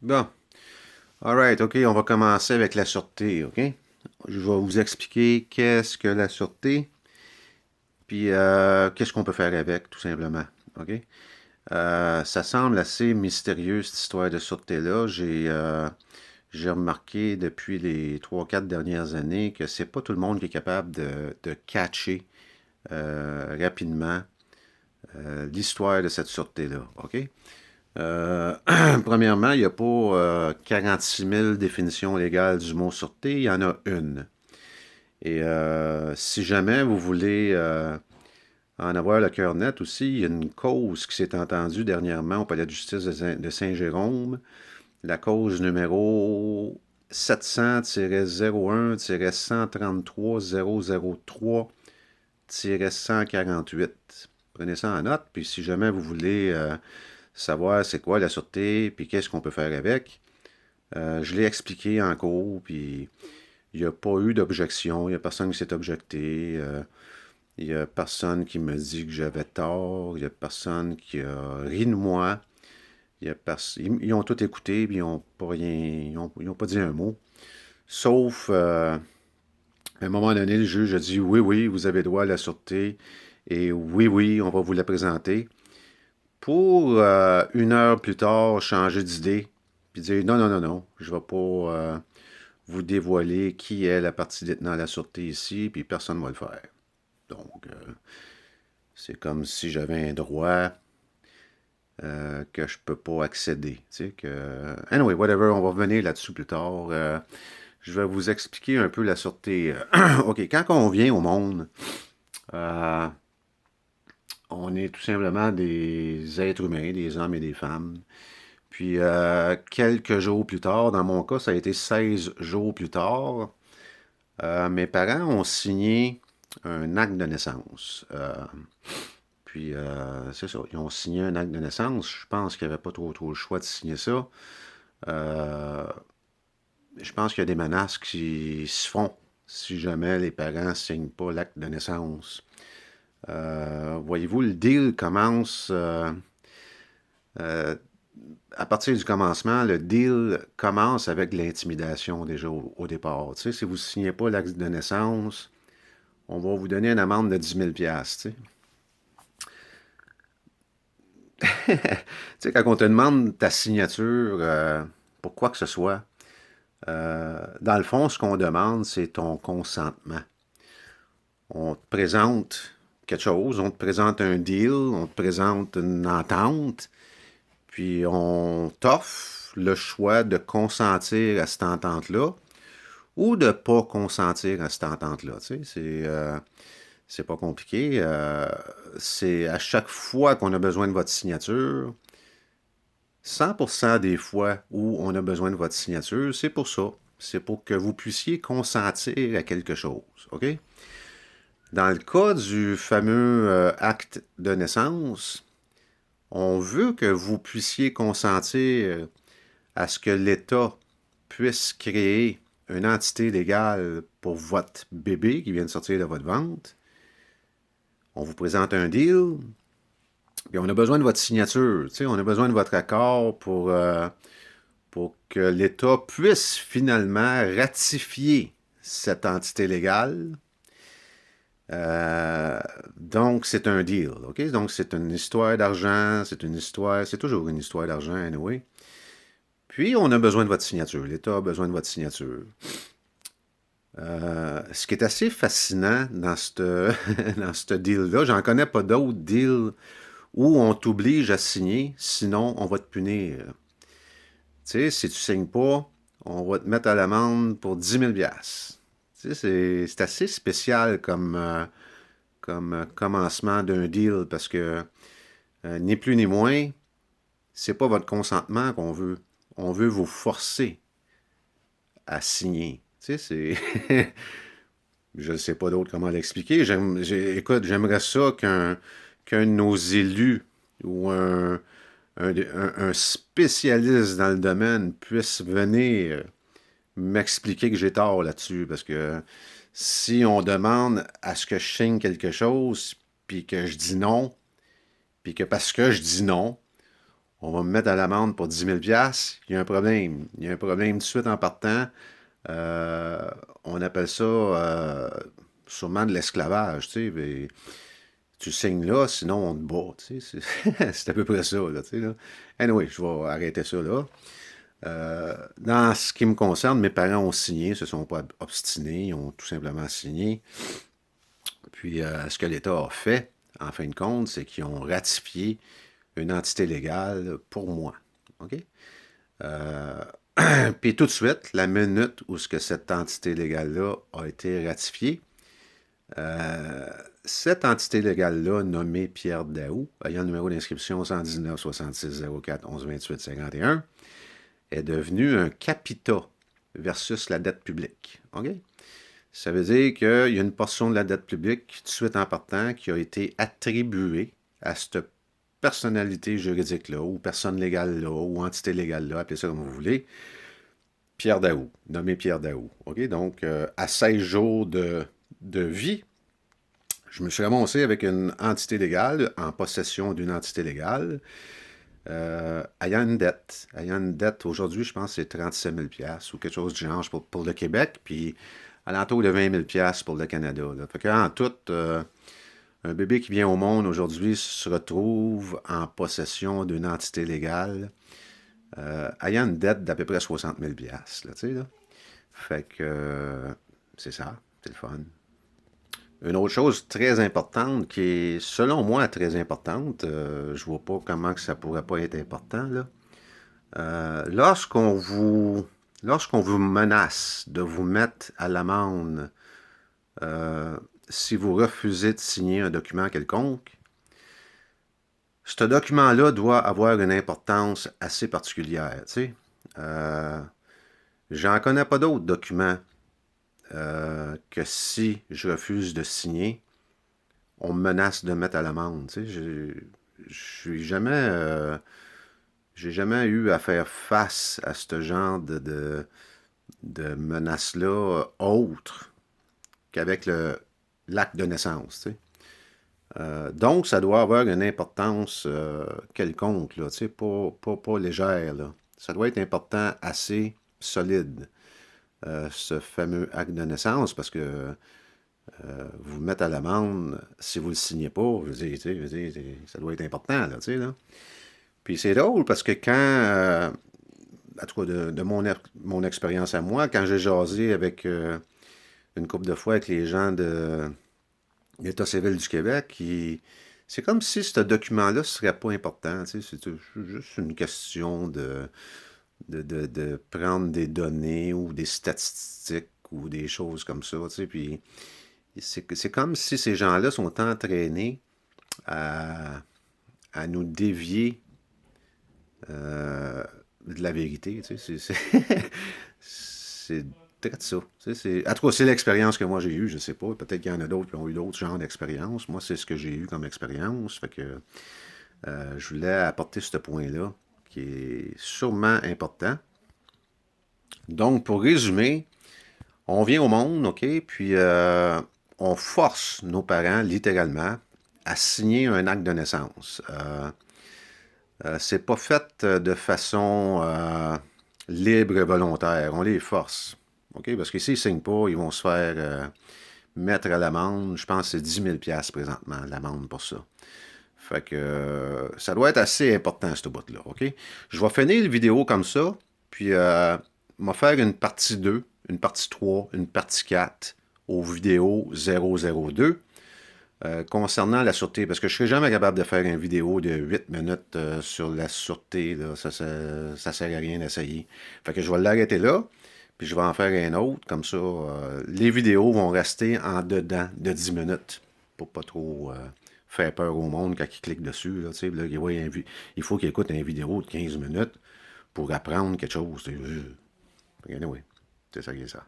Bon, alright, ok, on va commencer avec la sûreté, ok? Je vais vous expliquer qu'est-ce que la sûreté, puis qu'est-ce qu'on peut faire avec, tout simplement, ok? Ça semble assez mystérieux, cette histoire de sûreté-là. J'ai remarqué depuis les 3 4 dernières années que c'est pas tout le monde qui est capable de catcher rapidement l'histoire de cette sûreté-là, ok? Euh, Premièrement, il n'y a pas 46 000 définitions légales du mot sûreté, il y en a une. Et si jamais vous voulez en avoir le cœur net aussi, il y a une cause qui s'est entendue dernièrement au palais de justice de Saint-Jérôme, la cause numéro 700-01-133-003-148. Prenez ça en note, puis si jamais vous voulez savoir c'est quoi la sûreté, puis qu'est-ce qu'on peut faire avec, je l'ai expliqué en cours, puis il n'y a pas eu d'objection, il n'y a personne qui s'est objecté, il n'y a personne qui me dit que j'avais tort, il n'y a personne qui a ri de moi, ils ont tout écouté, puis ils n'ont pas rien, ils ont pas dit un mot, sauf à un moment donné, le juge a dit oui, oui, vous avez droit à la sûreté, et oui, oui, on va vous la présenter, pour 1 heure plus tard changer d'idée, puis dire non, non, non, non, je ne vais pas vous dévoiler qui est la partie détenant la sûreté ici, puis personne ne va le faire. Donc, c'est comme si j'avais un droit que je peux pas accéder. Tu sais, que... Anyway, whatever, on va revenir là-dessus plus tard. Je vais vous expliquer un peu la sûreté. OK, quand on vient au monde, euh, on est tout simplement des êtres humains, des hommes et des femmes. Puis, quelques jours plus tard, dans mon cas, ça a été 16 jours plus tard, mes parents ont signé un acte de naissance. Puis, c'est ça, ils ont signé un acte de naissance. Je pense qu'il n'y avait pas trop le choix de signer ça. Euh, je pense qu'il y a des menaces qui se font si jamais les parents ne signent pas l'acte de naissance. Voyez-vous, le deal commence euh, à partir du commencement, le deal commence avec l'intimidation déjà au départ. Tu sais, si vous ne signez pas l'acte de naissance, on va vous donner une amende de 10 000 piastres, tu sais. Tu sais, quand on te demande ta signature pour quoi que ce soit, dans le fond, ce qu'on demande, c'est ton consentement. On te présente quelque chose, on te présente un deal, on te présente une entente, puis on t'offre le choix de consentir à cette entente-là ou de ne pas consentir à cette entente-là. Tu sais, c'est pas compliqué. C'est à chaque fois qu'on a besoin de votre signature, 100% des fois où on a besoin de votre signature, c'est pour ça. C'est pour que vous puissiez consentir à quelque chose. OK? Dans le cas du fameux acte de naissance, on veut que vous puissiez consentir à ce que l'État puisse créer une entité légale pour votre bébé qui vient de sortir de votre ventre. On vous présente un deal, puis on a besoin de votre signature. Tu sais, on a besoin de votre accord pour que l'État puisse finalement ratifier cette entité légale. Donc, c'est un deal, OK? Donc, c'est une histoire d'argent, c'est toujours une histoire d'argent, anyway. Puis, on a besoin de votre signature. L'État a besoin de votre signature. Ce qui est assez fascinant dans ce dans ce deal-là, j'en connais pas d'autres deals où on t'oblige à signer, sinon on va te punir. Tu sais, si tu signes pas, on va te mettre à l'amende pour 10 000 piastres. Tu sais, c'est assez spécial comme commencement d'un deal parce que ni plus ni moins, c'est pas votre consentement qu'on veut. On veut vous forcer à signer. Tu sais, c'est. Je ne sais pas d'autre comment l'expliquer. Écoute, j'aimerais ça qu'un de nos élus ou un spécialiste dans le domaine puisse venir m'expliquer que j'ai tort là-dessus. Parce que si on demande à ce que je signe quelque chose, puis que je dis non, puis que parce que je dis non, on va me mettre à l'amende pour 10 000 piastres. Il y a un problème. Il y a un problème tout de suite en partant. On appelle ça sûrement de l'esclavage, tu sais. Mais tu signes là, sinon on te bat, tu sais. C'est à peu près ça, là, tu sais, là. Anyway, je vais arrêter ça là. Dans ce qui me concerne, mes parents ont signé, se sont pas obstinés, ils ont tout simplement signé. Puis ce que l'État a fait, en fin de compte, c'est qu'ils ont ratifié une entité légale pour moi. OK? Euh, Puis tout de suite, la minute où ce que cette entité légale-là a été ratifiée, euh, cette entité légale-là, nommée Pierre Daou, ayant le numéro d'inscription 119 66 04 11 28 51, est devenue un capita versus la dette publique. OK? Ça veut dire qu'il y a une portion de la dette publique, tout de suite en partant, qui a été attribuée à cette personnalité juridique-là, ou personne légale-là, ou entité légale-là, appelez ça comme vous voulez, Pierre Daou, nommé Pierre Daou. OK? Donc, à 16 jours de vie, je me suis ramassé avec une entité légale, en possession d'une entité légale, ayant une dette. Ayant une dette, aujourd'hui, je pense que c'est 37 000 ou quelque chose du genre pour le Québec, puis alentour de 20 000 pour le Canada. Là. Fait qu'en tout, un bébé qui vient au monde aujourd'hui se retrouve en possession d'une entité légale ayant une dette d'à peu près 60 000 là, tu sais, là. Fait que c'est ça, c'est le fun. Une autre chose très importante, qui est selon moi très importante, je vois pas comment que ça pourrait pas être important, là. Lorsqu'on vous menace de vous mettre à l'amende si vous refusez de signer un document quelconque, ce document-là doit avoir une importance assez particulière. Tu sais. J'en connais pas d'autres documents que si je refuse de signer, on me menace de mettre à l'amende. Tu sais. Je suis jamais, j'ai jamais eu à faire face à ce genre de menace-là autre qu'avec l'acte de naissance. Tu sais. Donc, ça doit avoir une importance quelconque, là, tu sais, pas légère. Là. Ça doit être important, assez solide, ce fameux acte de naissance, parce que vous mettre à l'amende si vous ne le signez pas, je veux dire, ça doit être important, là, tu sais, là. Puis c'est drôle, parce que quand, en tout cas de mon expérience à moi, quand j'ai jasé avec une couple de fois avec les gens de l'État civil du Québec, c'est comme si ce document-là ne serait pas important. Tu sais, c'est juste une question de prendre des données ou des statistiques ou des choses comme ça. Tu sais, puis c'est comme si ces gens-là sont entraînés à nous dévier euh, de la vérité. Tu sais, c'est peut-être ça. Tu sais, en tout cas, c'est l'expérience que moi j'ai eue. Je sais pas. Peut-être qu'il y en a d'autres qui ont eu d'autres genres d'expériences. Moi, c'est ce que j'ai eu comme expérience. Fait que je voulais apporter ce point-là qui est sûrement important. Donc, pour résumer, on vient au monde, OK, puis on force nos parents, littéralement, à signer un acte de naissance. C'est pas fait de façon libre et volontaire. On les force. OK? Parce que s'ils ne signent pas, ils vont se faire mettre à l'amende. Je pense que c'est 10 000 présentement, l'amende pour ça. Fait que ça doit être assez important, ce bout-là. OK? Je vais finir la vidéo comme ça, puis je vais faire une partie 2, une partie 3, une partie 4 aux vidéos 002. Concernant la sûreté, parce que je ne serai jamais capable de faire une vidéo de 8 minutes sur la sûreté, là, ça sert à rien d'essayer. Fait que je vais l'arrêter là, puis je vais en faire un autre, comme ça, les vidéos vont rester en dedans de 10 minutes, pour pas trop faire peur au monde quand ils cliquent dessus, là, tu sais, là, il faut qu'ils écoutent une vidéo de 15 minutes pour apprendre quelque chose. Anyway, c'est ça qui est ça.